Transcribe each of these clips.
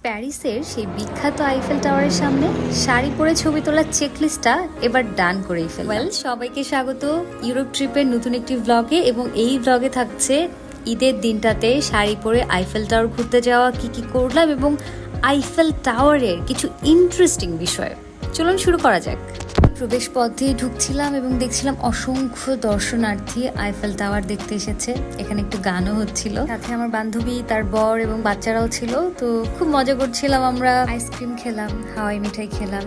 প্যারিসের সেই বিখ্যাত আইফেল টাওয়ারের সামনে শাড়ি পরে ছবি তোলার চেকলিস্টটা এবার ডান করেই ফেললাম। সবাইকে স্বাগত ইউরোপ ট্রিপের নতুন একটি ব্লগে, এবং এই ব্লগে থাকছে ঈদের দিনটাতে শাড়ি পরে আইফেল টাওয়ার ঘুরতে যাওয়া, কি কি করলাম এবং আইফেল টাওয়ারের কিছু ইন্টারেস্টিং বিষয়। চলুন শুরু করা যাক। প্রবেশ পথ দিয়ে ঢুকছিলাম এবং দেখছিলাম অসংখ্য দর্শনার্থী আইফেল টাওয়ার দেখতে এসেছে। এখানে একটু গানও হচ্ছিল, সাথে আমার বান্ধবী, তার বর এবং বাচ্চারাও ছিল। তো খুব মজা করছিলাম আমরা, আইসক্রিম খেলাম, হাওয়াই মিঠাই খেলাম।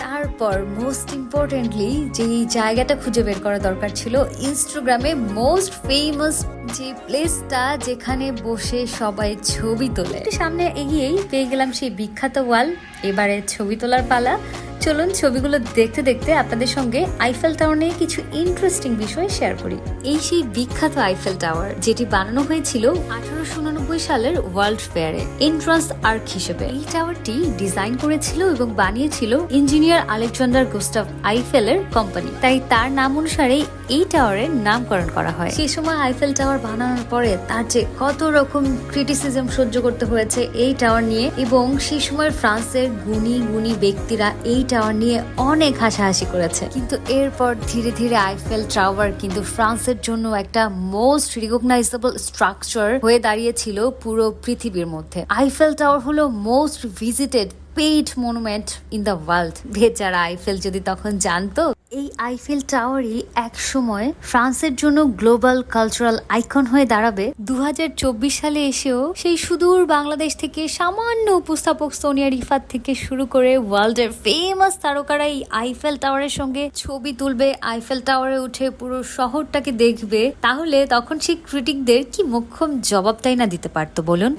তারপর মোস্ট ইম্পর্টেন্টলি যে জায়গাটা খুঁজে বের করা দরকার ছিল, ইনস্টাগ্রামে মোস্ট ফেমাস যে প্লেসটা যেখানে বসে সবাই ছবি তোলে, সামনে এগিয়েই পেয়ে গেলাম সেই বিখ্যাত ওয়াল। এবারে ছবি তোলার পালা। চলুন ছবিগুলো দেখতে দেখতে আপনাদের সঙ্গে আইফেল টাওয়ার নিয়ে কিছু ইন্টারেস্টিং বিষয় শেয়ার করি। এই সেই বিখ্যাত আইফেল টাওয়ার, যেটি বানানো হয়েছিল 1889 সালের ওয়ার্ল্ড ফেয়ারে এন্ট্রান্স আর্ক হিসেবে। এই টাওয়ারটি ডিজাইন করেছিল এবং বানিয়েছিল ইঞ্জিনিয়ার আলেকজান্ডার গুস্টাভ আইফেলের কোম্পানি, তাই তার নাম অনুসারে এই টাওয়ারের নামকরণ করা হয়। সেই সময় আইফেল টাওয়ার বানানোর পরে তার যে কত রকম ক্রিটিসিজম সহ্য করতে হয়েছে এই টাওয়ার নিয়ে, এবং সেই সময় ফ্রান্সের গুণী গুণী ব্যক্তিরা এই টাওয়ার নিয়ে অনেক হাসাহাসি করেছে। কিন্তু এরপর ধীরে ধীরে আইফেল টাওয়ার কিন্তু ফ্রান্সের জন্য একটা মোস্ট রিকগনাইজেবল স্ট্রাকচার হয়ে দাঁড়িয়েছিল পুরো পৃথিবীর মধ্যে। আইফেল টাওয়ার হলো most visited paid monument in the world. বেচারা আইফেল যদি তখন জানতো এই আইফেল টাওয়ারই এক সময় ফ্রান্সের জন্য গ্লোবাল কালচারাল আইকন হয়ে দাঁড়াবে। 2024 সালে এসেও সেই সুদূর বাংলাদেশ থেকে সামান্য উপস্থাপক সোনিয়া রিফাত থেকে শুরু করে ওয়ার্ল্ডের ফেমাস তারকারা এই আইফেল টাওয়ারের সঙ্গে ছবি তুলবে, আইফেল টাওয়ারে উঠে পুরো শহরটাকে দেখবে, তাহলে তখন সেই ক্রিটিকদের কি মোক্ষম জবাবটাই না দিতে পারতো বলুন।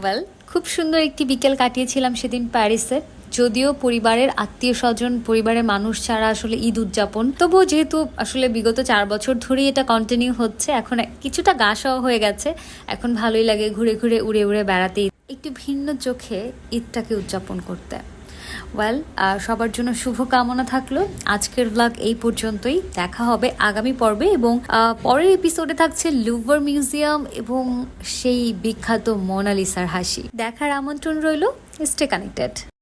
খুব সুন্দর একটি বিকেল কাটিয়েছিলাম সেদিন প্যারিসে। যদিও পরিবারের আত্মীয় স্বজন, পরিবারের মানুষ ছাড়া আসলে ঈদ উদযাপন, তবুও যেহেতু আসলে বিগত 4 বছর ধরেই এটা কন্টিনিউ হচ্ছে, এখন কিছুটা গা সওয়া হয়ে গেছে। এখন ভালোই লাগে ঘুরে ঘুরে উড়ে উড়ে বেড়াতে, একটু ভিন্ন চোখে ঈদটাকে উদযাপন করতে। সবার জন্য শুভ কামনা থাকলো। আজকের ব্লগ এই পর্যন্তই, দেখা হবে আগামী পর্বে, এবং পরের এপিসোডে থাকছে লুভর মিউজিয়াম এবং সেই বিখ্যাত মোনালিসার হাসি। দেখার আমন্ত্রণ রইল। Stay connected.